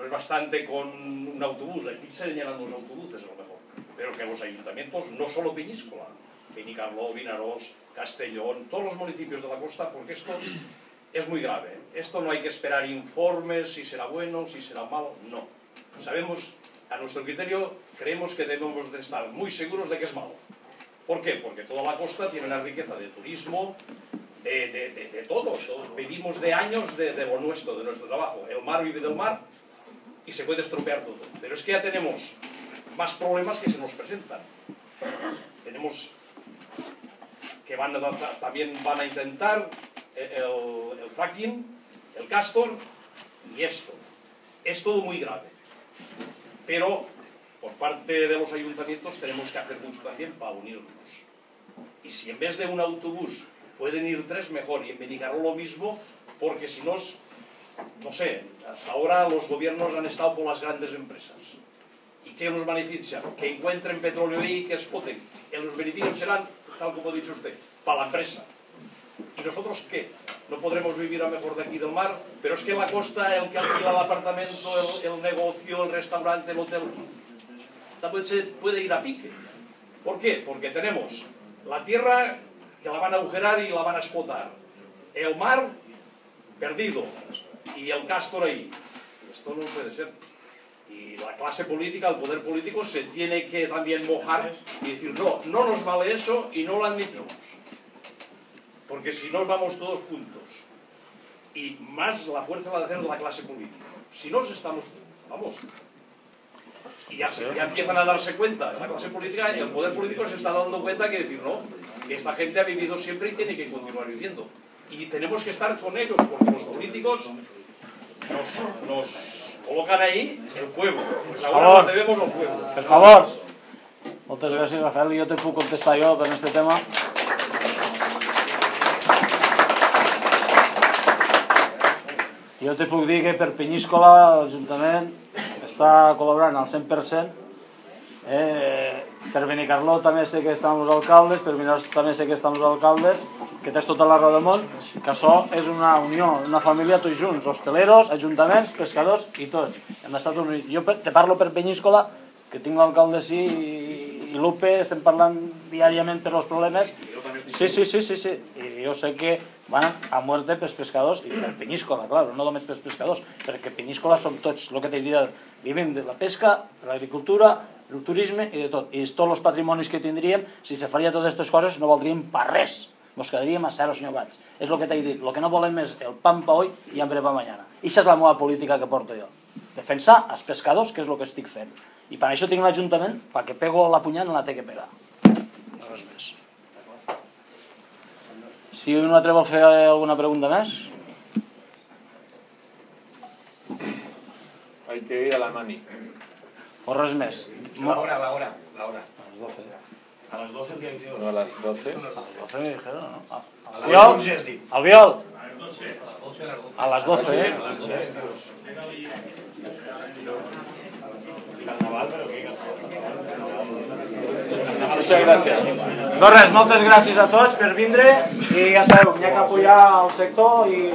no es bastante con un autobús, aquí se llenan los autobuses a lo mejor, pero que los ayuntamientos, no solo Peñíscola, Benicarló, Vinaròs, Castellón, todos los municipios de la costa, porque esto es muy grave. Esto no hay que esperar informes, si será bueno, si será malo, no. Sabemos, a nuestro criterio, creemos que debemos de estar muy seguros de que es malo. ¿Por qué? Porque toda la costa tiene una riqueza de turismo, de todo. Vivimos de años de lo nuestro, de nuestro trabajo. El mar vive del mar y se puede estropear todo. Pero es que ya tenemos más problemas que se nos presentan. Tenemos que también van a intentar el fracking, el castor y esto. Es todo muy grave. Pero por parte de los ayuntamientos tenemos que hacer mucho también para unirnos. Y si en vez de un autobús pueden ir 3, mejor. Y en Benicarló lo mismo, porque si no, no sé, hasta ahora los gobiernos han estado por las grandes empresas. ¿Y qué nos beneficia? Que encuentren petróleo ahí y que exploten. Y los beneficios serán, tal como ha dicho usted, para la empresa. ¿Y nosotros qué? No podremos vivir a mejor de aquí del mar, pero es que en la costa, el que alquila el apartamento, el negocio, el restaurante, el hotel, también se puede ir a pique. ¿Por qué? Porque tenemos la tierra que la van a agujerar y la van a explotar, el mar perdido y el castor ahí. Esto no puede ser. Y la clase política, el poder político, se tiene que también mojar y decir, no, no nos vale eso y no lo admitimos. Porque si no vamos todos juntos. Y más la fuerza va a hacer la clase política. Si no estamos, vamos. Y ya empiezan a darse cuenta, la clase política y el poder político se está dando cuenta que decir, no, que esta gente ha vivido siempre y tiene que continuar viviendo. Y tenemos que estar con ellos, porque los políticos nos colocan ahí el pueblo. Pues ahora nos debemos al pueblo. Per favor. Moltes gràcies, Rafael. Jo te puc contestar jo per aquest tema. Jo te puc dir que per Peñíscola l'Ajuntament està col·laborant al 100%. Per Benicarló també sé que estan els alcaldes, per Vinaròs també sé que estan els alcaldes, que tens tota la raó del món, que això és una unió, una família tots junts, hosteleros, ajuntaments, pescadors i tots. Hem d'estar tots units. Jo te parlo per Peñíscola, que tinc l'alcalde sí, i l'UPE, estem parlant diàriament per els problemes. Sí. I jo sé que van a muerte pels pescadors i per Peñíscola, claro, no només pels pescadors, perquè Peñíscola som tots, el que t'he dit, vivim de la pesca, de l'agricultura, el turisme i de tot. I tots els patrimonis que tindríem, si se faria totes aquestes coses, no valdríem per res. Ens quedaríem a zero, senyor Bats. És el que t'he dit, el que no volem és el pan pa hoy i hambre pa mañana. I això és la meva política que porto jo. Defensar els pescadors, que és el que estic fent. I per això tinc l'Ajuntament, perquè pego la punyada no la té que pegar. Res més. Si un altre vol fer alguna pregunta més? Hay que ir a la mani. O res més? La hora. A les 12. A las 12 el día 22. No, a las 12. A les 12 me dijeron, ¿no? A las 11 has dit. Albiol. A les 12, eh? Carnaval, però què? Muchas gracias. Doncs res, moltes gràcies a tots per vindre i ja sabeu, n'hi ha que apoyar el sector i...